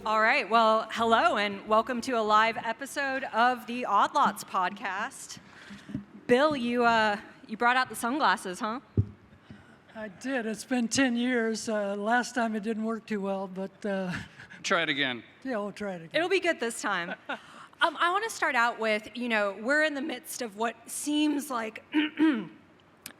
All right, well, hello and welcome to a live episode of the Odd Lots podcast. Bill, you brought out the sunglasses, huh? I did. It's been 10 years. Last time it didn't work too well, but Try it again. yeah, we'll try it again. It'll be good this time. I want to start out with, we're in the midst of what seems like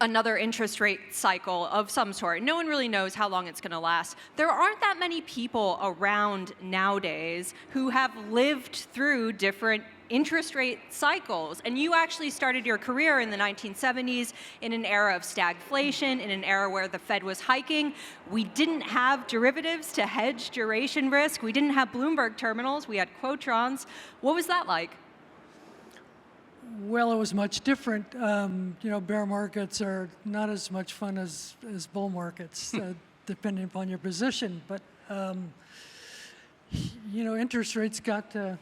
another interest rate cycle of some sort. No one really knows how long it's going to last. There aren't that many people around nowadays who have lived through different interest rate cycles. And you actually started your career in the 1970s in an era of stagflation, in an era where the Fed was hiking. We didn't have derivatives to hedge duration risk. We didn't have Bloomberg terminals. We had quotrons. What was that like? Well, it was much different. Bear markets are not as much fun as bull markets, depending upon your position. But, interest rates got to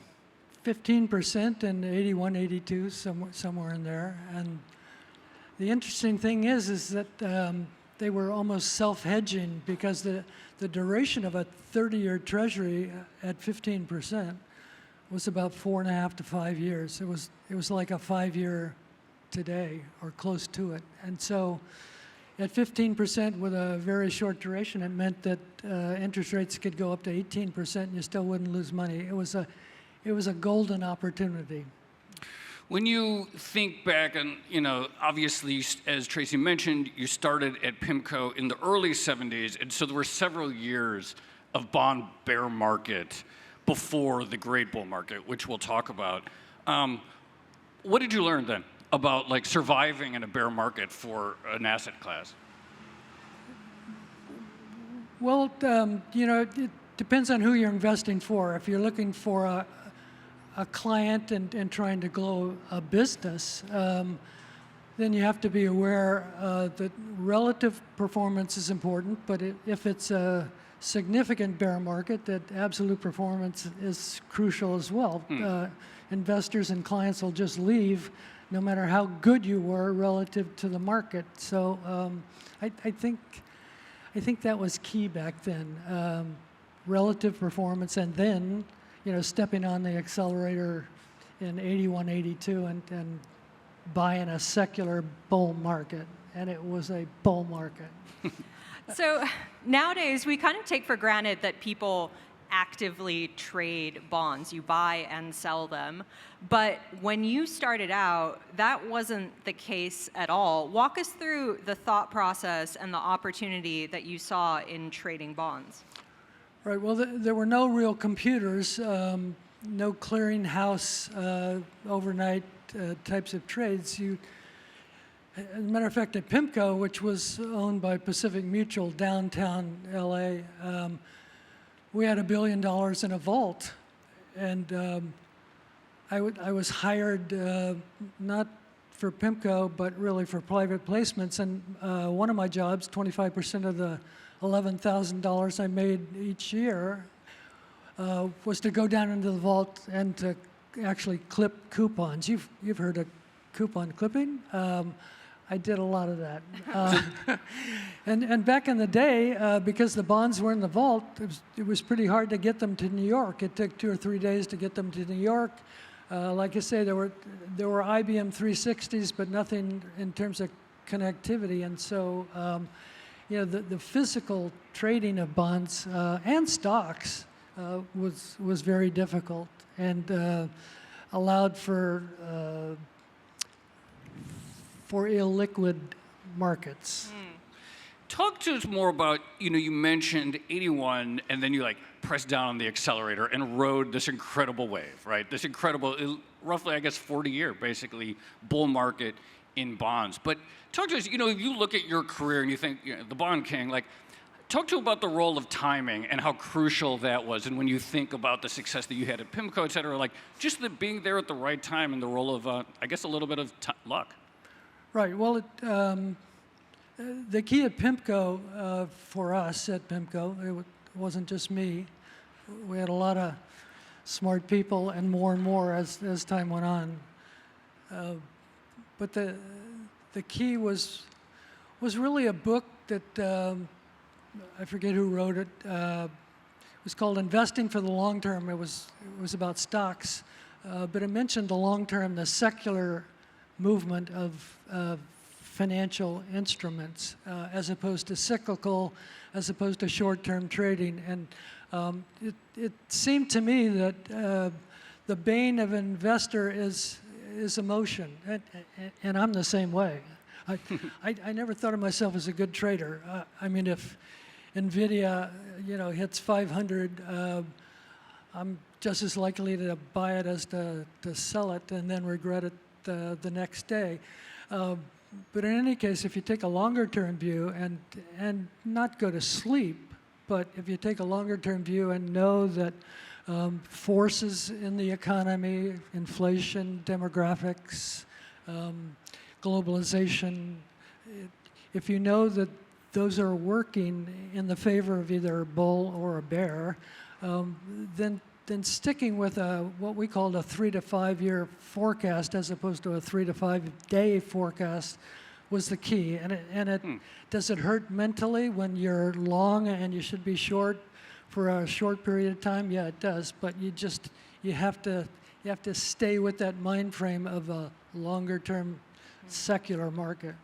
15% in 81, 82, somewhere in there. And the interesting thing is that they were almost self-hedging because the duration of a 30-year treasury at 15% was about 4.5 to 5 years. It was like a 5-year today or close to it. And so at 15% with a very short duration, it meant that interest rates could go up to 18% and you still wouldn't lose money. It was a golden opportunity. When you think back, and obviously, as Tracy mentioned, you started at PIMCO in the early 70s, and so there were several years of bond bear market before the great bull market, which we'll talk about. What did you learn then about surviving in a bear market for an asset class? Well, it depends on who you're investing for. If you're looking for a client and trying to grow a business, then you have to be aware that relative performance is important, but if it's a significant bear market, that absolute performance is crucial as well. Investors and clients will just leave no matter how good you were relative to the market. So I think that was key back then, relative performance, and then stepping on the accelerator in 81, 82 and buying a secular bull market, and it was a bull market. So nowadays, we kind of take for granted that people actively trade bonds. You buy and sell them. But when you started out, that wasn't the case at all. Walk us through the thought process and the opportunity that you saw in trading bonds. Right. Well, there were no real computers, no clearinghouse overnight types of trades. As a matter of fact, at PIMCO, which was owned by Pacific Mutual downtown LA, we had $1 billion in a vault. And I was hired not for PIMCO, but really for private placements. And one of my jobs, 25% of the $11,000 I made each year, was to go down into the vault and to actually clip coupons. You've heard of coupon clipping? I did a lot of that. And back in the day, because the bonds were in the vault, it was pretty hard to get them to New York. It took 2 or 3 days to get them to New York. Like I say, there were IBM 360s, but nothing in terms of connectivity. And so, the physical trading of bonds and stocks was very difficult and allowed for illiquid markets. Talk to us more about, you mentioned 81, and then you pressed down on the accelerator and rode this incredible wave, right? This incredible, roughly, 40-year, basically, bull market in bonds. But talk to us, if you look at your career and you think, the bond king, talk to about the role of timing and how crucial that was. And when you think about the success that you had at PIMCO, et cetera, just being there at the right time and the role of, a little bit of luck. Right. Well, the key at PIMCO, for us at PIMCO, it wasn't just me. We had a lot of smart people and more as time went on. But the key was really a book that I forget who wrote it. was called Investing for the Long Term. It was about stocks, but it mentioned the long term, the secular movement of financial instruments, as opposed to cyclical, as opposed to short-term trading. And it seemed to me that the bane of an investor is emotion, and I'm the same way. I never thought of myself as a good trader. I mean, if NVIDIA, hits 500, I'm just as likely to buy it as to sell it and then regret it the next day. But in any case, if you take a longer-term view and not go to sleep, but if you take a longer-term view and know that forces in the economy, inflation, demographics, globalization, if you know that those are working in the favor of either a bull or a bear, then sticking with what we called a 3 to 5 year forecast as opposed to a 3 to 5 day forecast was the key. Does it hurt mentally when you're long and you should be short for a short period of time? Yeah, it does. But you have to stay with that mind frame of a longer term secular market.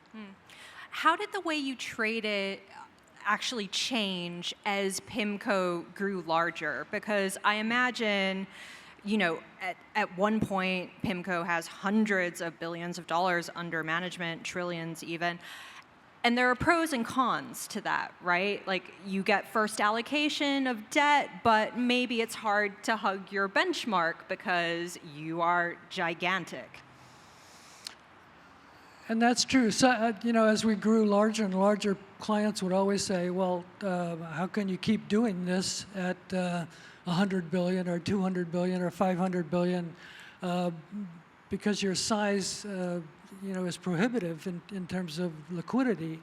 How did the way you traded actually change as PIMCO grew larger? Because I imagine, at one point, PIMCO has hundreds of billions of dollars under management, trillions even. And there are pros and cons to that, right? Like, you get first allocation of debt, but maybe it's hard to hug your benchmark because you are gigantic. And that's true. So, as we grew larger and larger, clients would always say, well, how can you keep doing this at 100 billion or 200 billion or 500 billion? Because your size, is prohibitive in terms of liquidity.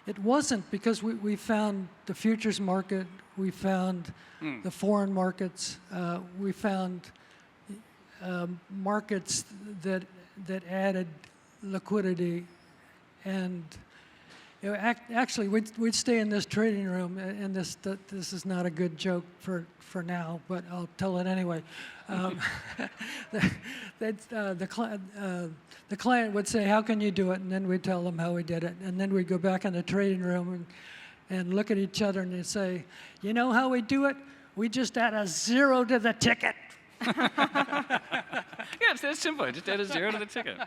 It wasn't, because we found the futures market, we found the foreign markets, we found markets that added liquidity, and actually we'd stay in this trading room, and this is not a good joke for now, but I'll tell it anyway. The client would say, "How can you do it?" And then we'd tell them how we did it, and then we'd go back in the trading room and look at each other and they'd say, "You know how we do it? We just add a 0 to the ticket." Yeah, it's that simple. Just add a 0 to the ticket.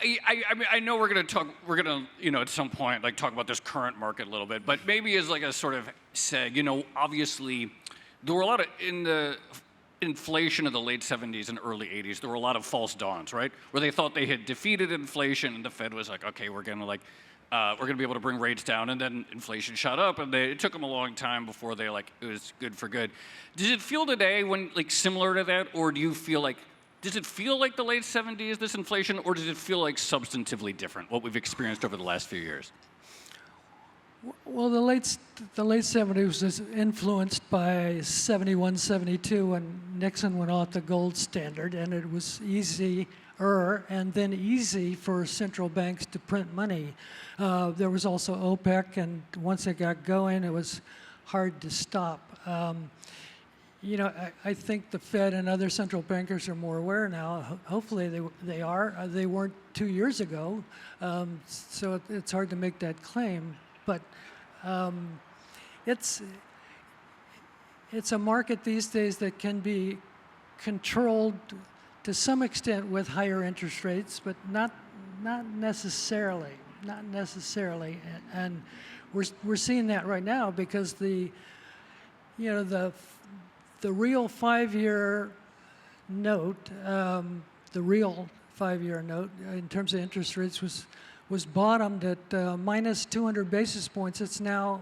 I know we're gonna at some point talk about this current market a little bit, but maybe as a sort of seg, obviously there were a lot of, in the inflation of the late 70s and early 80s, there were a lot of false dawns, right? Where they thought they had defeated inflation and the Fed was like, okay, we're gonna be able to bring rates down, and then inflation shot up, and it took them a long time before it was good for good. Does it feel today similar to that, or do you feel does it feel like the late 70s, this inflation, or does it feel substantively different, what we've experienced over the last few years? Well, the late 70s was influenced by 71, 72, when Nixon went off the gold standard, and it was easier and then easy for central banks to print money. There was also OPEC, and once it got going, it was hard to stop. I think the Fed and other central bankers are more aware now. Hopefully they are. They weren't 2 years ago, so it's hard to make that claim. But it's a market these days that can be controlled to some extent with higher interest rates, but not necessarily. Not necessarily. And we're seeing that right now, because the real 5-year note, in terms of interest rates was bottomed at minus 200 basis points. It's now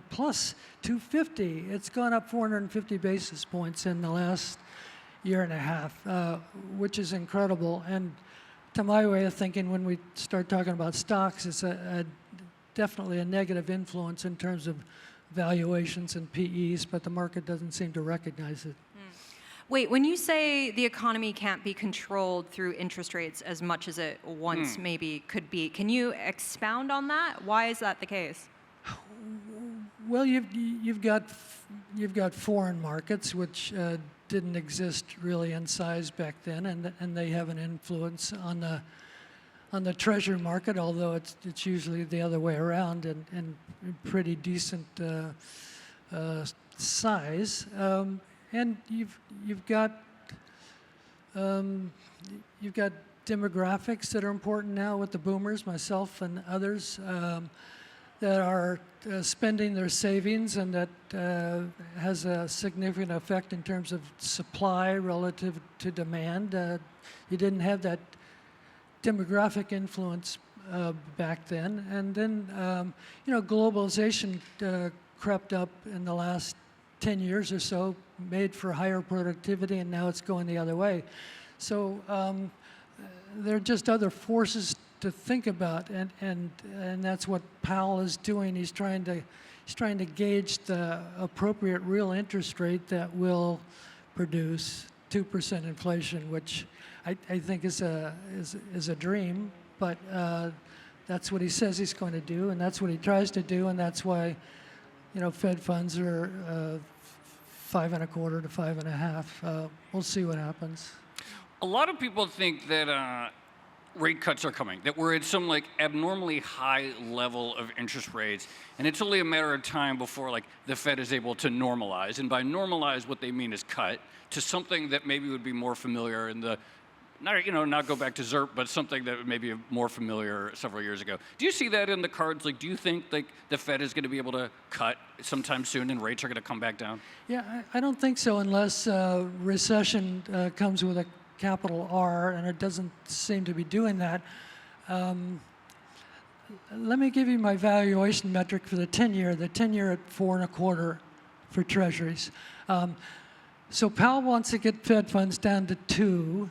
plus 250. It's gone up 450 basis points in the last year and a half, which is incredible. And to my way of thinking, when we start talking about stocks, it's definitely a negative influence in terms of valuations and PEs, but the market doesn't seem to recognize it. Wait, when you say the economy can't be controlled through interest rates as much as it once maybe could be, can you expound on that? Why is that the case? Well, you've got foreign markets which didn't exist really in size back then, and they have an influence on the treasury market, although it's usually the other way around and pretty decent size. And you've got demographics that are important now with the boomers, myself and others, that are spending their savings, and that has a significant effect in terms of supply relative to demand. You didn't have that demographic influence back then. And then, globalization crept up in the last 10 years or so, made for higher productivity, and now it's going the other way. So there are just other forces to think about, and that's what Powell is doing. He's trying to gauge the appropriate real interest rate that will produce 2% inflation, which I think is a dream, but that's what he says he's going to do, and that's what he tries to do, and that's why, Fed funds are 5.25 to 5.5. We'll see what happens. A lot of people think that rate cuts are coming, that we're at some abnormally high level of interest rates, and it's only a matter of time before the Fed is able to normalize. And by normalize, what they mean is cut to something that maybe would be more familiar in the, not go back to ZERP, but something that would maybe be more familiar several years ago. Do you see that in the cards? Do you think the Fed is going to be able to cut sometime soon and rates are going to come back down? Yeah, I don't think so, unless recession comes with a capital R, and it doesn't seem to be doing that. Let me give you my valuation metric for the 10-year. The 10-year at 4.25 for Treasuries. So Powell wants to get Fed funds down to 2.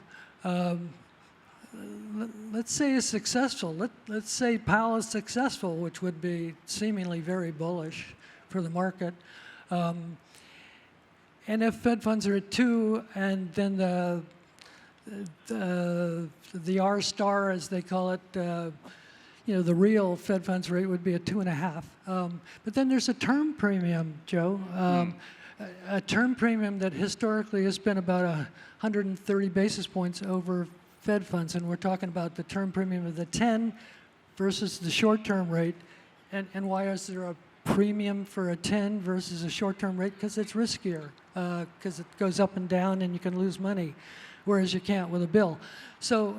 Let's say he's successful. Let's say Powell is successful, which would be seemingly very bullish for the market. And if Fed funds are at 2, and then the R star, as they call it, the real Fed funds rate would be at 2.5. But then there's a term premium, Joe. A term premium that historically has been about 130 basis points over Fed funds, and we're talking about the term premium of the 10 versus the short-term rate. And why is there a premium for a 10 versus a short-term rate? Because it's riskier, because it goes up and down and you can lose money, whereas you can't with a bill. So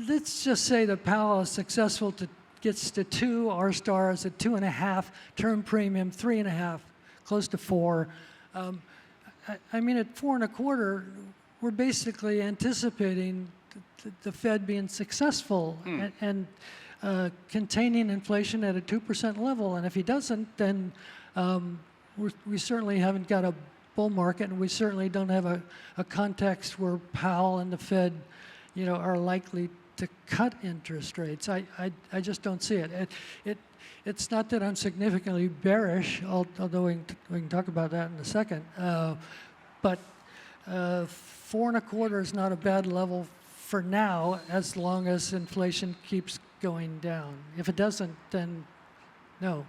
let's just say that Powell is successful, gets to 2, R star is at 2.5, term premium 3.5, close to 4. I mean, at 4.25, we're basically anticipating the Fed being successful and containing inflation at a 2% level. And if he doesn't, then we certainly haven't got a bull market, and we certainly don't have a context where Powell and the Fed, are likely to cut interest rates. I just don't see it. It's not that I'm significantly bearish, although we can talk about that in a second. But 4.25 is not a bad level for now, as long as inflation keeps going down. If it doesn't, then no.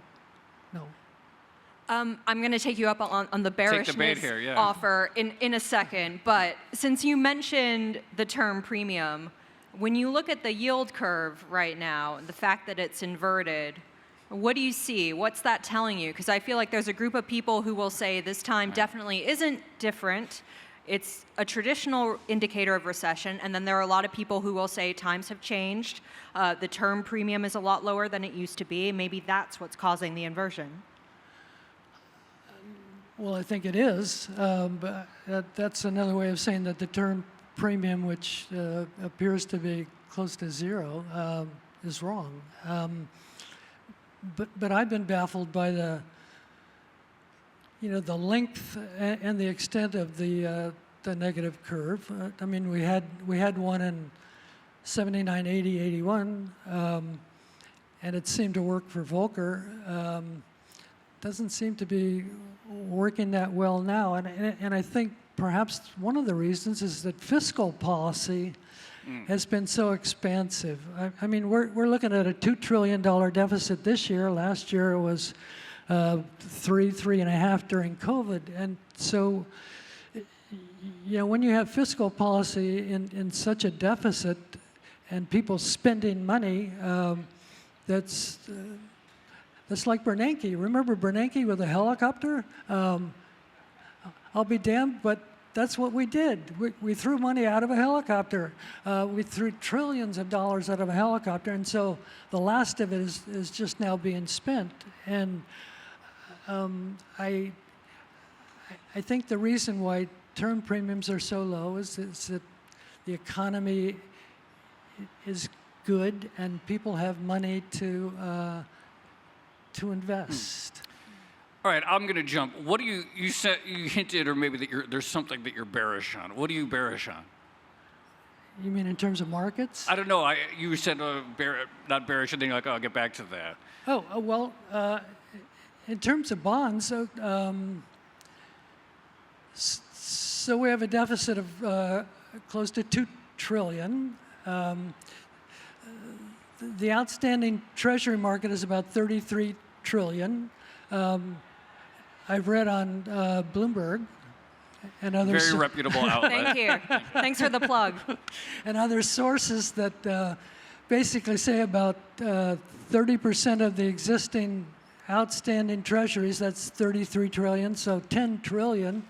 I'm going to take you up on the bearishness here, offer in a second. But since you mentioned the term premium, when you look at the yield curve right now, the fact that it's inverted, what do you see? What's that telling you? Because I feel like there's a group of people who will say this time definitely isn't different. It's a traditional indicator of recession. And then there are a lot of people who will say times have changed. The term premium is a lot lower than it used to be. Maybe that's what's causing the inversion. Well, I think it is. But that's another way of saying that the term premium, which appears to be close to 0, is wrong. But I've been baffled by the length and the extent of the negative curve. I mean, we had one in 79, 80, 81, and it seemed to work for Volcker. Doesn't seem to be working that well now, and I think perhaps one of the reasons is that fiscal policy has been so expansive. I mean, we're looking at a $2 trillion deficit this year. Last year it was three and a half during COVID. And so, when you have fiscal policy in such a deficit and people spending money, that's like Bernanke. Remember Bernanke with a helicopter? I'll be damned, but that's what we did. We threw money out of a helicopter. We threw trillions of dollars out of a helicopter, and so the last of it is just now being spent. And I think the reason why term premiums are so low is that the economy is good and people have money to invest. All right, I'm going to jump. What do you said, you hinted, or maybe that there's something that you're bearish on. What are you bearish on? You mean in terms of markets? I don't know. You said not bearish, and then you're like, oh, I'll get back to that. Well, in terms of bonds, so we have a deficit of close to $2 trillion. The outstanding treasury market is about $33 trillion. I've read on Bloomberg and others. Very reputable outlet. Thank you. Thanks for the plug. And other sources that basically say about 30% of the existing outstanding treasuries, that's 33 trillion, so 10 trillion,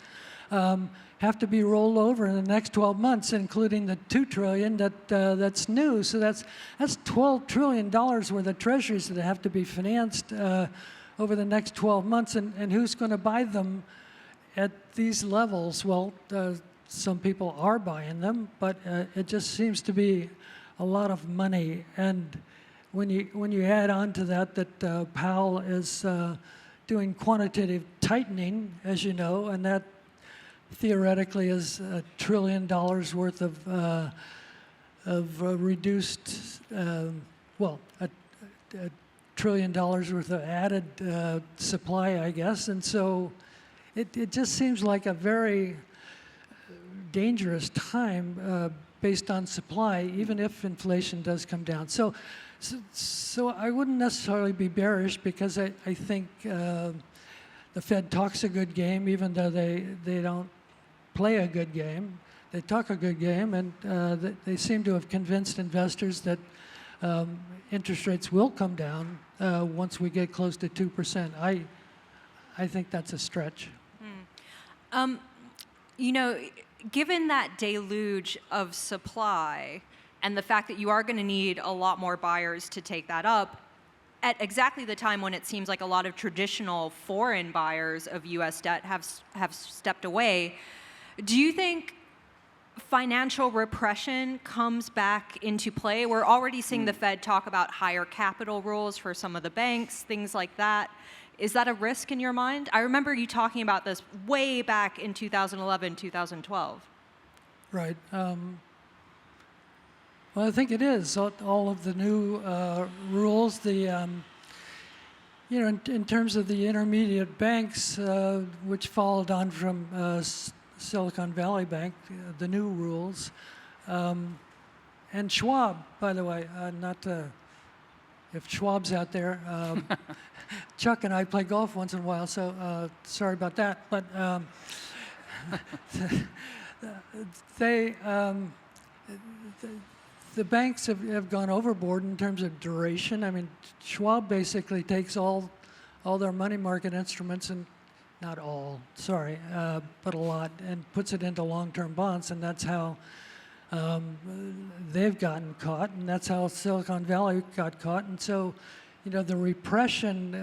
have to be rolled over in the next 12 months, including the 2 trillion that's new. So that's $12 trillion worth of treasuries that have to be financed over the next 12 months, and who's going to buy them at these levels? Well, some people are buying them, but it just seems to be a lot of money. And when you add on to that Powell is doing quantitative tightening, as you know, and that theoretically is $1 trillion worth of reduced, $1 trillion worth of added supply, I guess. And so it just seems like a very dangerous time based on supply, even if inflation does come down. So I wouldn't necessarily be bearish, because I think the Fed talks a good game, even though they don't play a good game. They talk a good game, and they seem to have convinced investors that interest rates will come down once we get close to 2%. I think that's a stretch. Given that deluge of supply and the fact that you are going to need a lot more buyers to take that up, at exactly the time when it seems like a lot of traditional foreign buyers of U.S. debt have stepped away, do you think financial repression comes back into play? We're already seeing the Fed talk about higher capital rules for some of the banks, things like that. Is that a risk in your mind? I remember you talking about this way back in 2011, 2012. Right. Well, I think it is. All of the new rules, in terms of the intermediate banks, which followed on from Silicon Valley Bank, the new rules, and Schwab, by the way, if Schwab's out there. Chuck and I play golf once in a while, so sorry about that. But the banks have gone overboard in terms of duration. I mean, Schwab basically takes all their money market instruments, and not all, sorry, but a lot, and puts it into long-term bonds, and that's how they've gotten caught, and that's how Silicon Valley got caught. And so, the repression,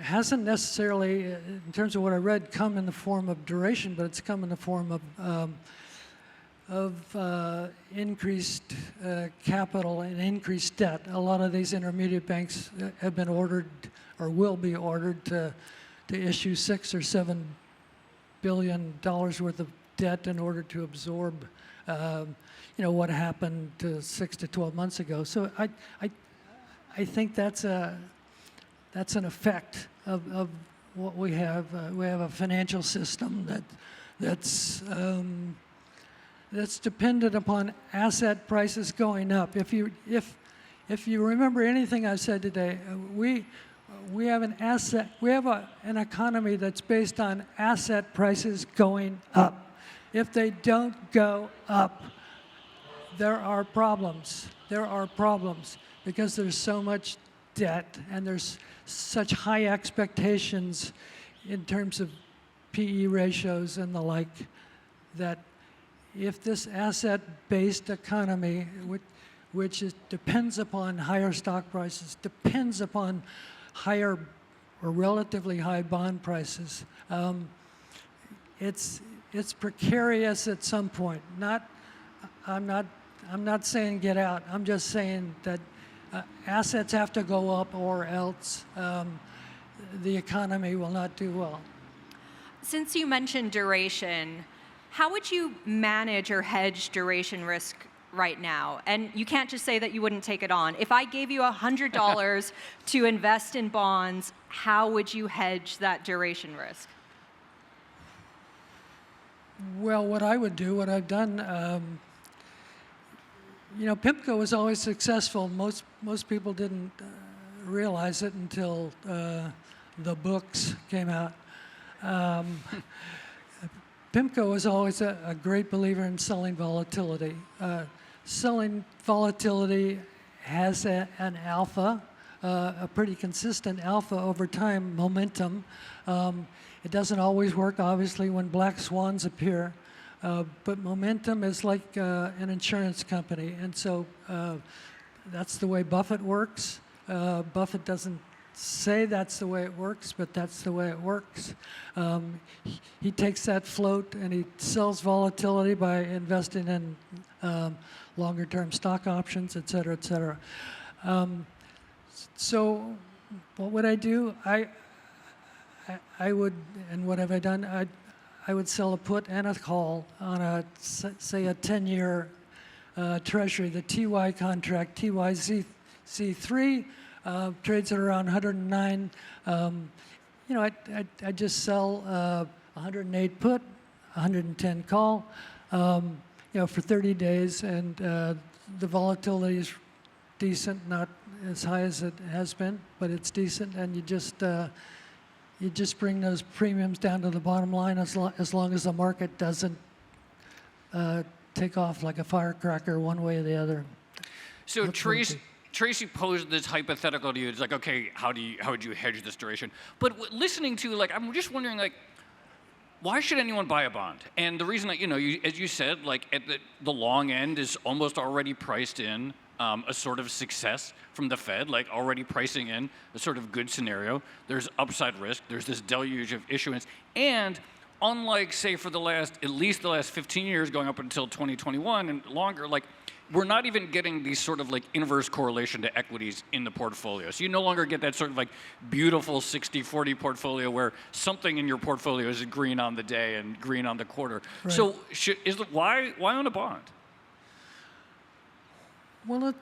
hasn't necessarily, in terms of what I read, come in the form of duration, but it's come in the form of increased capital and increased debt. A lot of these intermediate banks have been ordered, or will be ordered, to issue $6 or $7 billion worth of debt in order to absorb, what happened 6 to 12 months ago. So I think that's an effect of what we have. We have a financial system that's dependent upon asset prices going up. If you remember anything I've said today, we We have an economy that's based on asset prices going up. If they don't go up, there are problems. There are problems because there's so much debt and there's such high expectations in terms of PE ratios and the like, that if this asset-based economy, which depends upon higher stock prices, depends upon higher or relatively high bond prices, it's precarious at some point. I'm not saying get out. I'm just saying that assets have to go up, or else the economy will not do well. Since you mentioned duration, how would you manage or hedge duration risk right now? And you can't just say that you wouldn't take it on. If I gave you $100 to invest in bonds, how would you hedge that duration risk? Well, what I would do, what I've done, PIMCO was always successful. Most people didn't realize it until the books came out. PIMCO was always a great believer in selling volatility. Selling volatility has an alpha, a pretty consistent alpha over time, momentum. It doesn't always work, obviously, when black swans appear, but momentum is like an insurance company, and so that's the way Buffett works. Buffett doesn't say that's the way it works, but that's the way it works. He takes that float and he sells volatility by investing in longer-term stock options, et cetera, et cetera. So what would I do? I would, and what have I done? I would sell a put and a call on say a 10-year treasury, the TY contract, TYZ3, trades at around 109. I just sell 108 put, 110 call, for 30 days, and the volatility is decent, not as high as it has been, but it's decent, and you just bring those premiums down to the bottom line as long as the market doesn't take off like a firecracker one way or the other. So Tracy posed this hypothetical to you. It's like, okay, how would you hedge this duration? But listening to, I'm just wondering, why should anyone buy a bond? And the reason that, as you said, at the long end is almost already priced in a sort of success from the Fed, already pricing in a sort of good scenario. There's upside risk. There's this deluge of issuance. And unlike, say, for at least the last 15 years, going up until 2021 and longer, we're not even getting these sort of inverse correlation to equities in the portfolio. So you no longer get that sort of beautiful 60-40 portfolio where something in your portfolio is green on the day and green on the quarter. Right. So why own a bond? Well,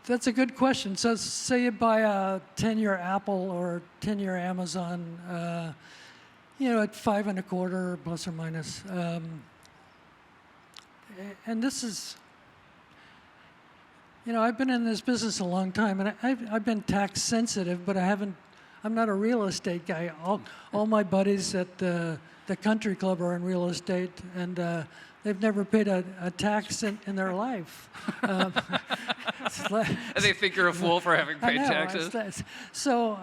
that's a good question. So say you buy a 10-year Apple or 10-year Amazon, at 5.25 plus or minus. And this is, I've been in this business a long time, and I've been tax sensitive, but I'm not a real estate guy. All my buddies at the country club are in real estate, and they've never paid a tax in their life. And they think you're a fool for having paid taxes? So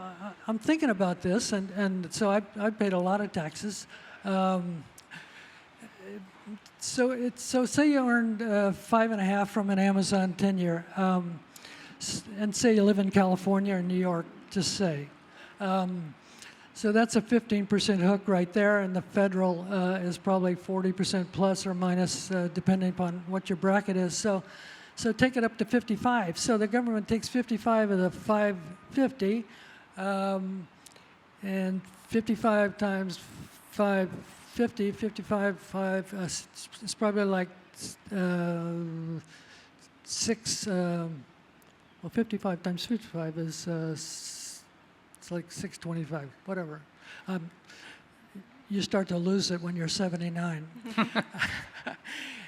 I'm thinking about this, and so I've paid a lot of taxes. So say you earned 5.5 from an Amazon 10-year, and say you live in California or New York, just say. So that's a 15% hook right there, and the federal is probably 40% plus or minus, depending upon what your bracket is. So take it up to 55. So the government takes 55 of the 550, and 55 times 550, 55, 5, it's probably 55 times 55 is it's like 625, whatever. You start to lose it when you're 79.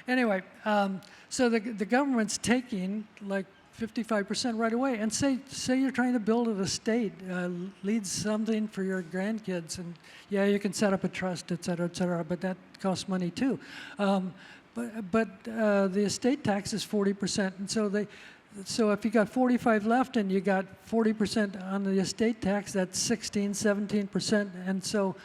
Anyway, so the government's taking 55% right away. And say you're trying to build an estate, leave something for your grandkids, and yeah, you can set up a trust, et cetera, but that costs money too. But the estate tax is 40%, and so if you got 45 left and you got 40% on the estate tax, that's 16, 17%, and so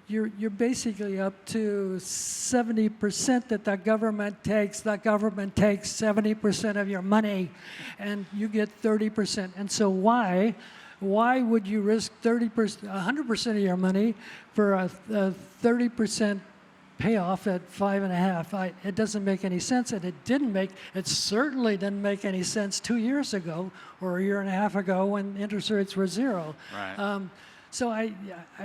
you're basically up to 70% that the government takes. The government takes 70% of your money, and you get 30%. And so why would you risk 100% of your money for a 30% payoff at 5.5? It doesn't make any sense, and it certainly didn't make any sense 2 years ago or a year and a half ago when interest rates were zero. Right. So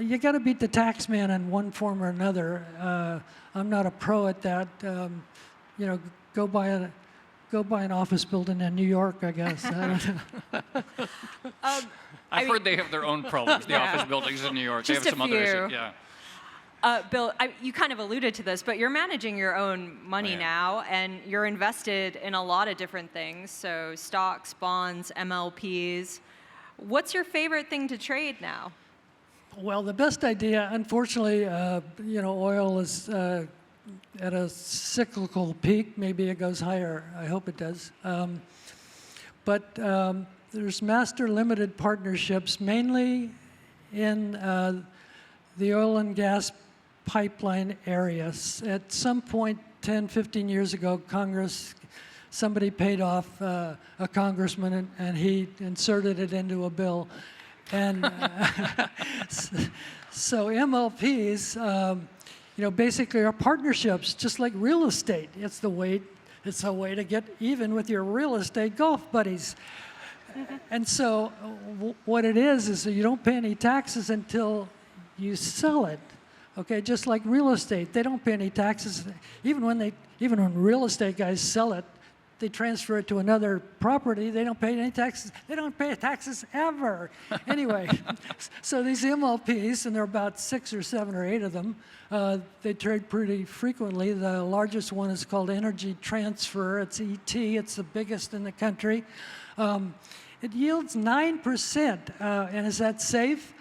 you got to beat the tax man in one form or another. I'm not a pro at that. Go buy an office building in New York, I guess. I don't know. I've heard they have their own problems, the Yeah. office buildings in New York. Just they have a some other issues. few. Yeah. Bill, you kind of alluded to this, but you're managing your own money Yeah. now, and you're invested in a lot of different things, so stocks, bonds, MLPs. What's your favorite thing to trade now? Well, the best idea, unfortunately, oil is at a cyclical peak. Maybe it goes higher. I hope it does. But there's master limited partnerships, mainly in the oil and gas pipeline areas. At some point 10, 15 years ago, somebody paid off a congressman, and he inserted it into a bill. And so MLPs, basically are partnerships, just like real estate. It's a way to get even with your real estate golf buddies. And so what it is that you don't pay any taxes until you sell it. Okay, just like real estate, they don't pay any taxes. Even when real estate guys sell it, they transfer it to another property. They don't pay any taxes. They don't pay taxes ever. Anyway, so these MLPs, and there are about 6 or 7 or 8 of them, they trade pretty frequently. The largest one is called Energy Transfer. It's ET. It's the biggest in the country. It yields 9%. And is that safe?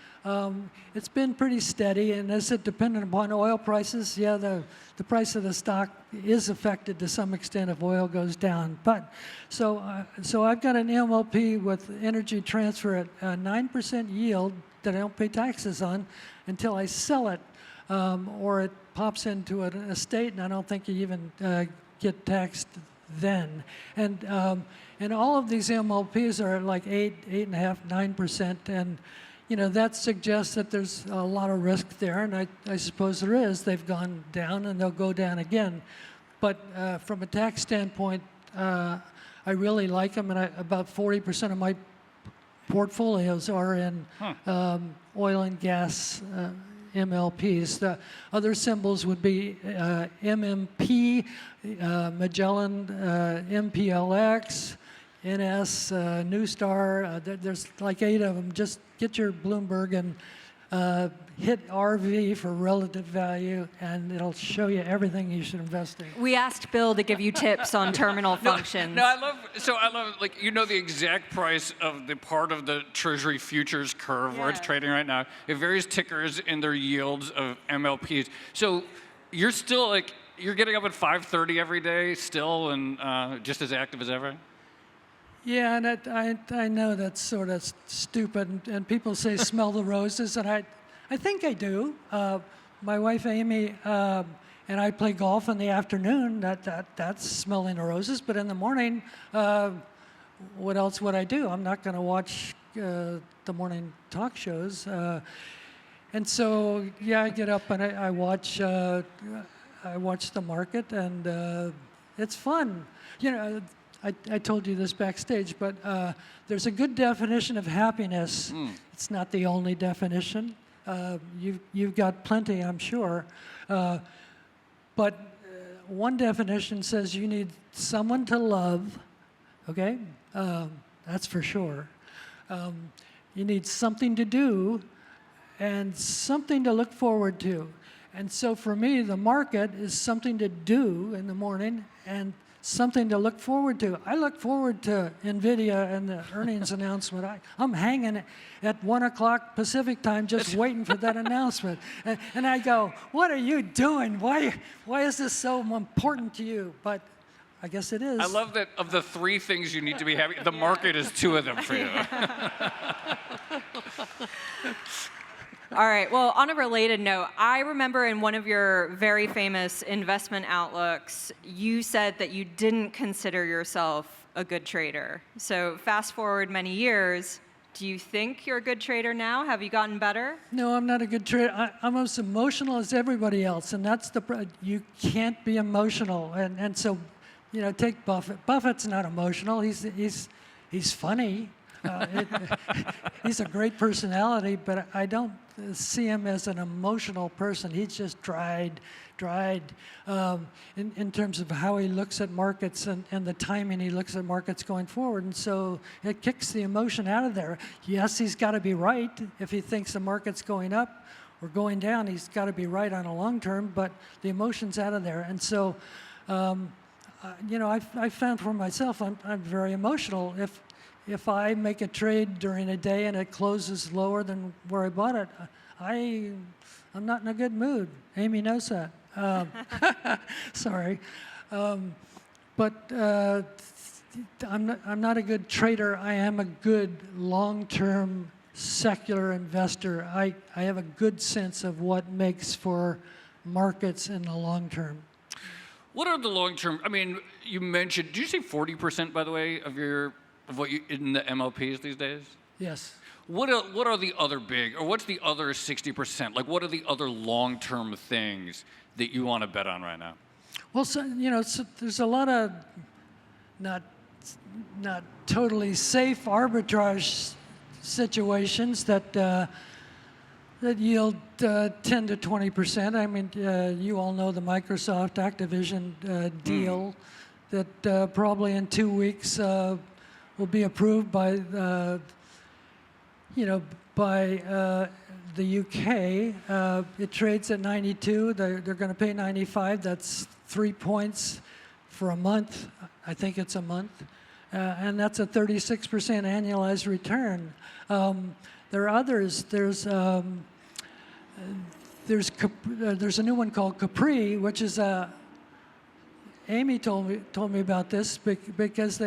It's been pretty steady, and is it dependent upon oil prices? Yeah, the price of the stock is affected to some extent if oil goes down. But so I've got an MLP with Energy Transfer at 9% yield that I don't pay taxes on until I sell it, or it pops into an estate, and I don't think you even get taxed then. And all of these MLPs are like 8.5%, 9%, and that suggests that there's a lot of risk there, and I suppose there is. They've gone down, and they'll go down again. But from a tax standpoint, I really like them, and about 40% of my portfolios are in oil and gas MLPs. The other symbols would be MMP, Magellan, MPLX, NS, New Star. There's like 8 of them. Just get your Bloomberg and hit RV for relative value, and it'll show you everything you should invest in. We asked Bill to give you tips on terminal functions. No, I love the exact price of the part of the Treasury futures curve where it's trading right now. It varies tickers in their yields of MLPs. So you're still you're getting up at 5:30 every day still, and just as active as ever? Yeah, and I know that's sort of stupid, and people say smell the roses, and I think I do. My wife Amy and I play golf in the afternoon. That's smelling the roses, but in the morning, what else would I do? I'm not going to watch the morning talk shows, and so yeah, I get up and I watch the market, and it's fun. I told you this backstage, but there's a good definition of happiness. It's not the only definition. You've got plenty, I'm sure. But one definition says you need someone to love, okay? That's for sure. You need something to do and something to look forward to. And so for me, the market is something to do in the morning and something to look forward to. I look forward to NVIDIA and the earnings announcement. I'm hanging at 1 o'clock Pacific time just waiting for that announcement. And I go, what are you doing? Why is this so important to you? But I guess it is. I love that of the 3 things you need to be happy, the market is 2 of them for you. All right, well, on a related note, I remember in one of your very famous investment outlooks, you said that you didn't consider yourself a good trader. So fast forward many years, do you think you're a good trader now? Have you gotten better? No, I'm not a good trader. I'm as emotional as everybody else, and that's you can't be emotional. And so, take Buffett. Buffett's not emotional. He's funny. He's a great personality, but I don't see him as an emotional person. He's just dried in terms of how he looks at markets and the timing he looks at markets going forward. And so it kicks the emotion out of there. Yes, he's got to be right. If he thinks the market's going up or going down, he's got to be right on a long term, but the emotion's out of there. And so, I found for myself, I'm very emotional. If I make a trade during a day and it closes lower than where I bought it, I'm not in a good mood. Amy knows that. Sorry. But I'm not a good trader. I am a good long-term secular investor. I have a good sense of what makes for markets in the long term. What are the long-term, you mentioned, did you say 40%, by the way, of what you in the MLPs these days? Yes. What are the other big, or what's the other 60%? Like, what are the other long-term things that you want to bet on right now? Well, so there's a lot of not totally safe arbitrage situations that yield 10 to 20%. You all know the Microsoft Activision deal that probably in 2 weeks will be approved by the UK. It trades at 92. They're going to pay 95. That's 3 points for a month. I think it's a month, and that's a 36% annualized return. There are others. There's a new one called Capri, which is Amy told me about this because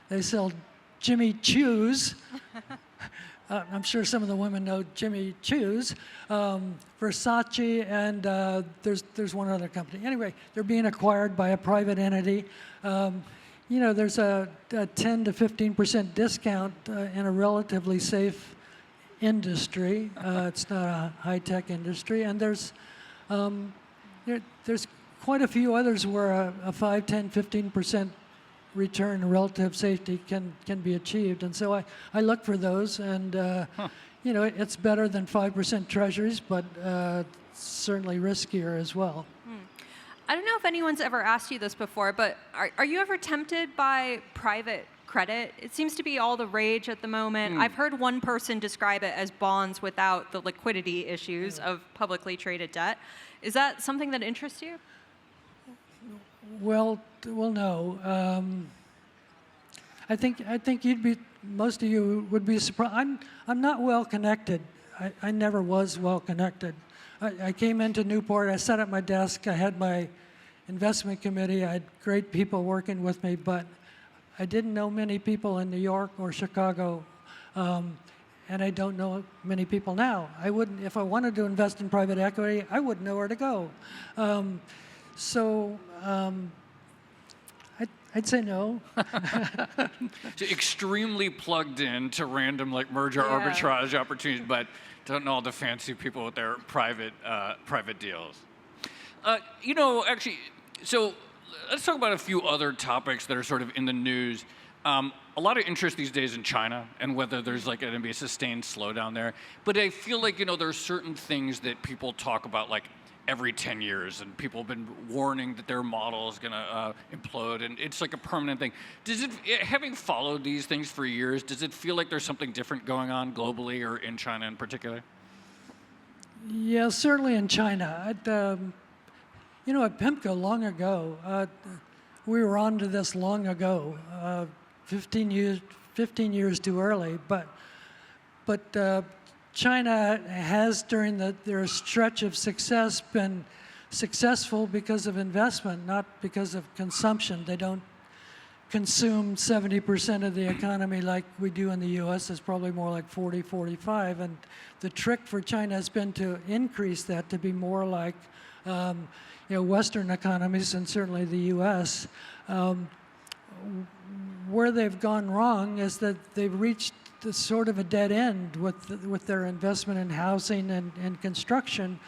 they sell Jimmy Choo's. I'm sure some of the women know Jimmy Choo's, Versace, and there's one other company. Anyway, they're being acquired by a private entity. There's a 10 to 15% discount in a relatively safe industry. It's not a high-tech industry, and there's quite a few others where a 5, 10, 15% return relative safety can be achieved. And so I look for those, and it's better than 5% treasuries, but certainly riskier as well. I don't know if anyone's ever asked you this before, but are you ever tempted by private credit? It seems to be all the rage at the moment. I've heard one person describe it as bonds without the liquidity issues of publicly traded debt. Is that something that interests you? Well, no. I think most of you would be surprised. I'm not well connected. I never was well connected. I came into Newport. I sat at my desk. I had my investment committee. I had great people working with me, but I didn't know many people in New York or Chicago, and I don't know many people now. I wouldn't, if I wanted to invest in private equity, I wouldn't know where to go. I'd say no. So extremely plugged in to random merger arbitrage opportunities, but don't know all the fancy people with their private deals. Actually, so let's talk about a few other topics that are sort of in the news. A lot of interest these days in China and whether there's going to be a sustained slowdown there. But I feel like there are certain things that people talk about every 10 years, and people have been warning that their model is going to implode, and it's like a permanent thing. Having followed these things for years, does it feel like there's something different going on globally or in China in particular? Yeah, certainly in China. At PIMCO long ago, we were onto this long ago, 15 years too early. But China has, during their stretch of success, been successful because of investment, not because of consumption. They don't consume 70% of the economy like we do in the U.S. It's probably more like 40, 45. And the trick for China has been to increase that to be more like Western economies, and certainly the U.S. Where they've gone wrong is that they've reached sort of a dead end with their investment in housing and construction.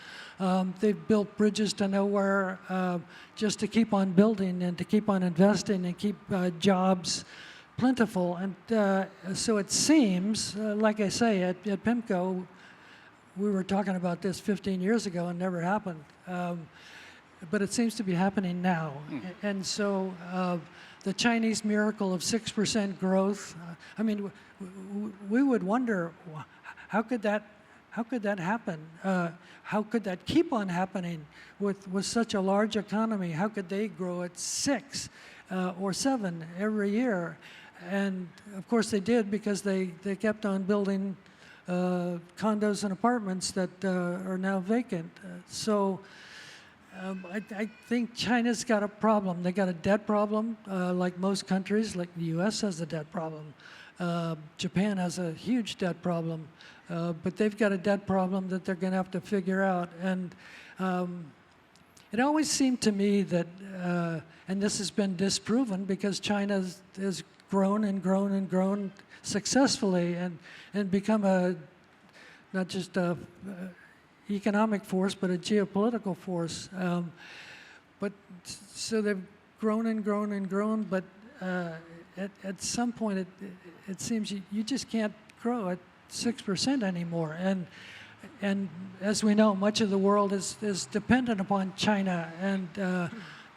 They've built bridges to nowhere just to keep on building and to keep on investing and keep jobs plentiful. And so it seems, like I say, at PIMCO, we were talking about this 15 years ago and never happened. But it seems to be happening now. And so the Chinese miracle of 6% growth, I mean, we would wonder, how could that happen? How could that keep on happening with such a large economy? How could they grow at 6 or 7 every year? And of course they did, because they kept on building condos and apartments that are now vacant. I think China's got a problem. They got a debt problem, like most countries, like the U.S. has a debt problem. Japan has a huge debt problem, but they've got a debt problem that they're going to have to figure out. And it always seemed to me that, and this has been disproven, because China has grown and grown and grown successfully and become not just a economic force, but a geopolitical force. So they've grown and grown and grown, but at some point it seems you just can't grow at 6% anymore. And as we know, much of the world is dependent upon China, and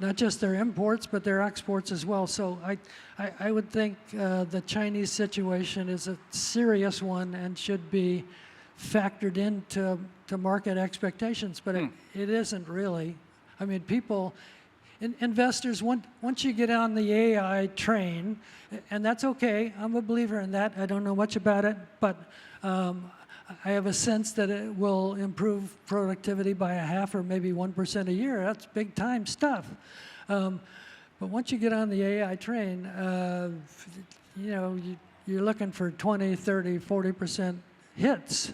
not just their imports, but their exports as well. So I would think the Chinese situation is a serious one and should be factored into market expectations, but it isn't really. I mean, investors, once you get on the AI train, and that's okay, I'm a believer in that. I don't know much about it, but I have a sense that it will improve productivity by 0.5% or maybe 1% a year. That's big time stuff. But once you get on the AI train, you're looking for 20, 30, 40% hits.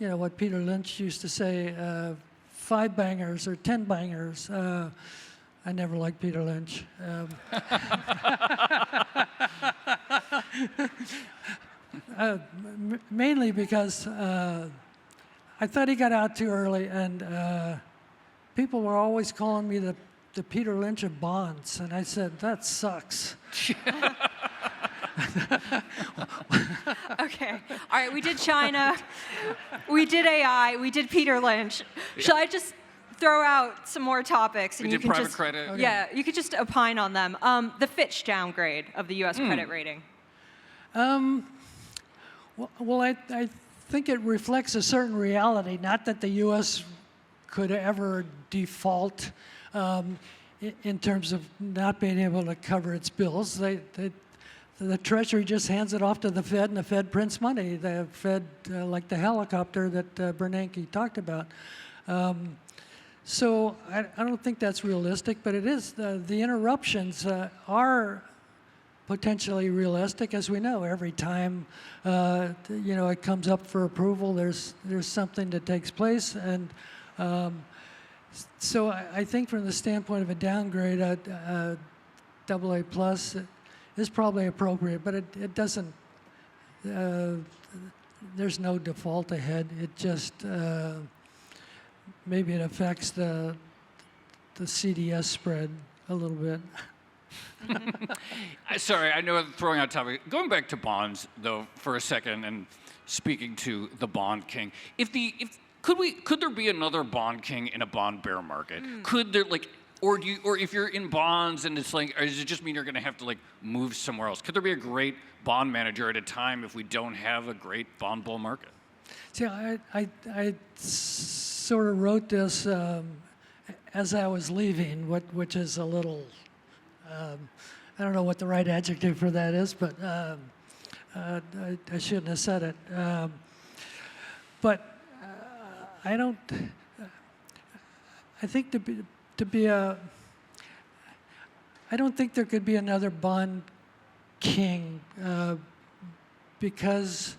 What Peter Lynch used to say, 5 bangers or 10 bangers. I never liked Peter Lynch. Mainly because I thought he got out too early, and people were always calling me the Peter Lynch of bonds, and I said, that sucks. Okay. All right, we did China, we did AI, we did Peter Lynch. Shall I just throw out some more topics? And we did private credit. Okay. Yeah, you could just opine on them. The Fitch downgrade of the U.S. credit rating. Well, I think it reflects a certain reality, not that the U.S. could ever default in terms of not being able to cover its bills. The Treasury just hands it off to the Fed, and the Fed prints money. The Fed, like the helicopter that Bernanke talked about. So I don't think that's realistic, but it is. The interruptions are potentially realistic, as we know. Every time it comes up for approval, there's something that takes place, and so I think from the standpoint of a downgrade, AA plus is probably appropriate, but it doesn't. There's no default ahead. It just maybe it affects the CDS spread a little bit. Sorry, I know I'm throwing out topic. Going back to bonds, though, for a second, and speaking to the bond king, could there be another bond king in a bond bear market? Could there or if you're in bonds and it's like, or does it just mean you're going to have to move somewhere else? Could there be a great bond manager at a time if we don't have a great bond bull market? See, I sort of wrote this as I was leaving, which is a little I don't know what the right adjective for that is, but I shouldn't have said it. But I don't. I think to be a. I don't think there could be another bond king because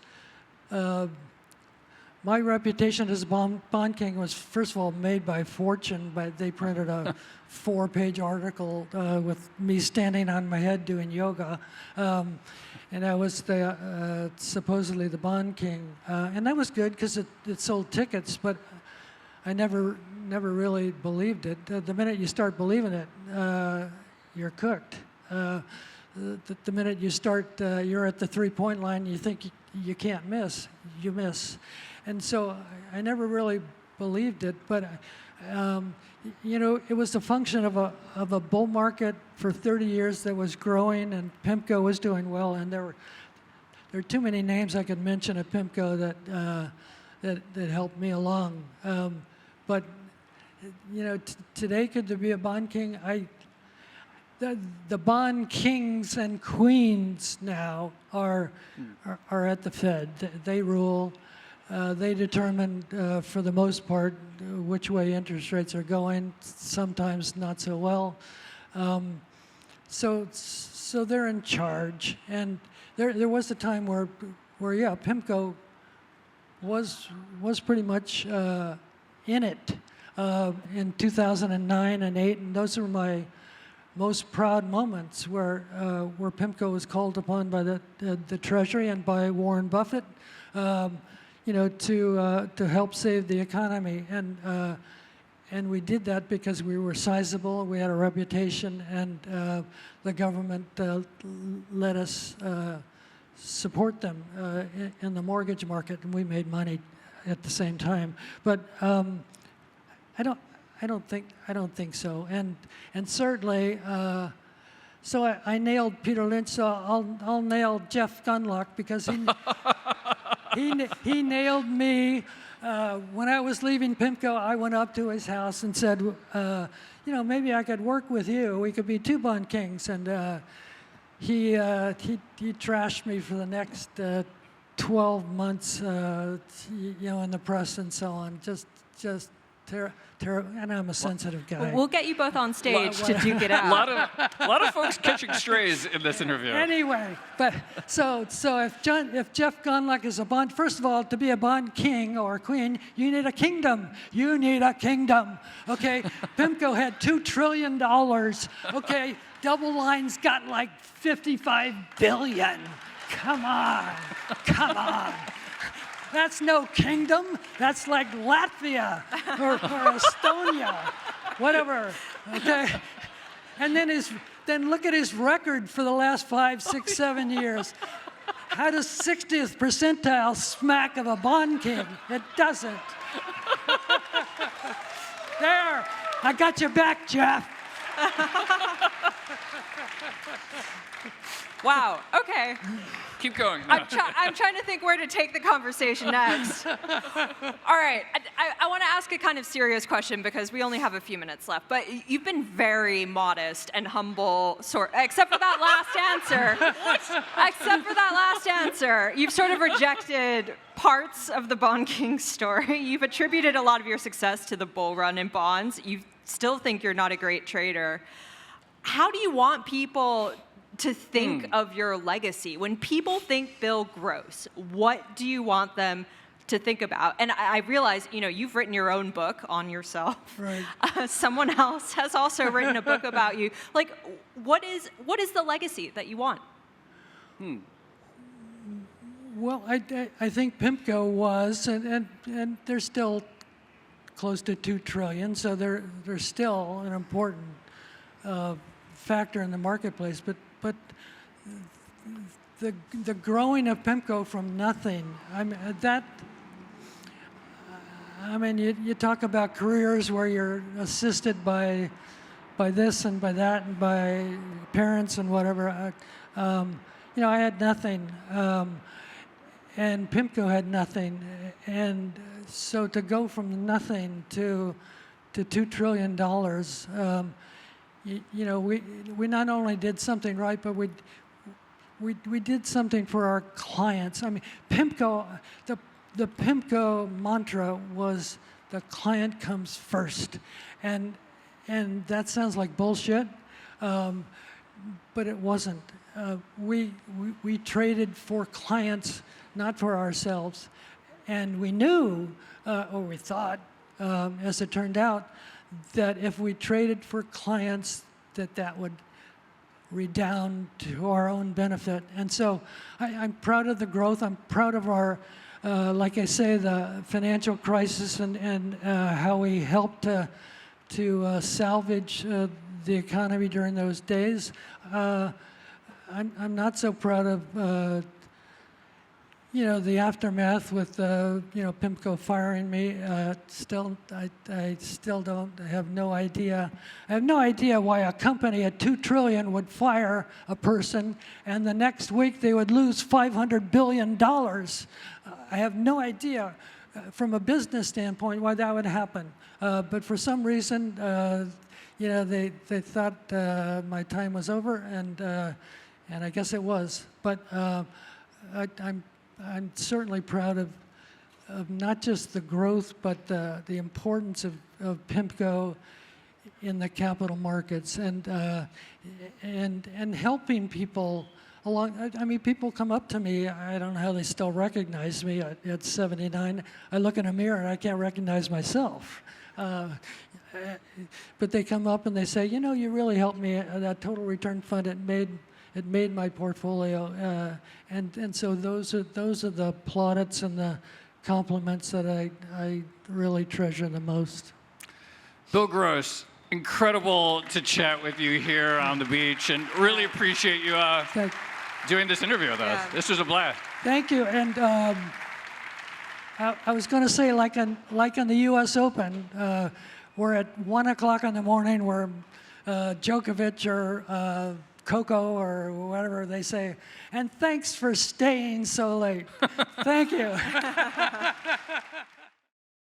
my reputation as a bond king was, first of all, made by Fortune. They printed a 4-page article with me standing on my head doing yoga. And I was supposedly the bond king. And that was good because it sold tickets, but I never really believed it. The minute you start believing it, you're cooked. The minute you start, you're at the three-point line, you think you can't miss, you miss. And so I never really believed it, but it was a function of a bull market for 30 years that was growing, and PIMCO was doing well, and there are too many names I could mention at PIMCO that helped me along. But today, could there be a bond king? The bond kings and queens now are at the Fed. They rule. They determine, for the most part, which way interest rates are going. Sometimes not so well. So they're in charge. And there was a time where PIMCO was pretty much in it in 2009 and 2008, and those are my most proud moments where PIMCO was called upon by the Treasury and by Warren Buffett, to help save the economy, and we did that because we were sizable, we had a reputation, and the government let us support them in the mortgage market, and we made money at the same time. But I don't think so, and certainly. So I nailed Peter Lynch. So I'll nail Jeff Gundlach because he nailed me. When I was leaving PIMCO, I went up to his house and said, maybe I could work with you. We could be two bond kings. And he trashed me for the next 12 months, in the press and so on. Just terrible. And I'm a sensitive guy. We'll get you both on stage to duke it out. A lot of folks catching strays in this interview. Anyway, but so if Jeff Gundlach is a bond, first of all, to be a bond king or queen, you need a kingdom. You need a kingdom. Okay, PIMCO had $2 trillion. Okay, Double Line's got like 55 billion. Come on. That's no kingdom. That's like Latvia or Estonia, whatever. Okay, and then look at his record for the last 5, 6, 7 years. How does 60th percentile smack of a bond king? It doesn't. There, I got your back, Jeff. Wow. Okay. Keep going. I'm trying to think where to take the conversation next. All right. I want to ask a kind of serious question because we only have a few minutes left. But you've been very modest and humble, except for that last answer. Except for that last answer. You've sort of rejected parts of the Bond King story. You've attributed a lot of your success to the bull run in bonds. You still think you're not a great trader. How do you want people to think of your legacy? When people think Bill Gross, what do you want them to think about? And I realize, you've written your own book on yourself. Right. Someone else has also written a book about you. Like, what is the legacy that you want? Well, I think PIMCO was, and they're still close to $2 trillion, so they're still an important factor in the marketplace. But the growing of PIMCO from nothing, you talk about careers where you're assisted by this and by that and by parents and whatever. I had nothing, and PIMCO had nothing, and so to go from nothing to $2 trillion. you know, we not only did something right, but we did something for our clients. I mean, PIMCO, the PIMCO mantra was the client comes first, and that sounds like bullshit, but it wasn't. We traded for clients, not for ourselves, and we knew, or we thought, as it turned out, that if we traded for clients, that would redound to our own benefit. And so I'm proud of the growth. I'm proud of our, like I say, the financial crisis and how we helped to salvage the economy during those days. I'm not so proud of you know, the aftermath with you know, PIMCO firing me. Still, I still have no idea. I have no idea why a company at $2 trillion would fire a person, and the next week they would lose $500 billion. I have no idea, from a business standpoint, why that would happen. But for some reason, you know, they thought my time was over, and I guess it was. But I'm certainly proud of not just the growth, but the importance of PIMCO in the capital markets and helping people along. I mean, people come up to me. I don't know how they still recognize me at 79. I look in a mirror and I can't recognize myself. But they come up and they say, you know, you really helped me. That total return fund, it made my portfolio, and so those are the plaudits and the compliments that I really treasure the most. Bill Gross, incredible to chat with you here on the beach, and really appreciate you doing this interview with us. This was a blast. Thank you. And I was going to say, like on the U.S. Open, we're at 1 o'clock in the morning, where Djokovic or Coco or whatever they say, and thanks for staying so late. Thank you.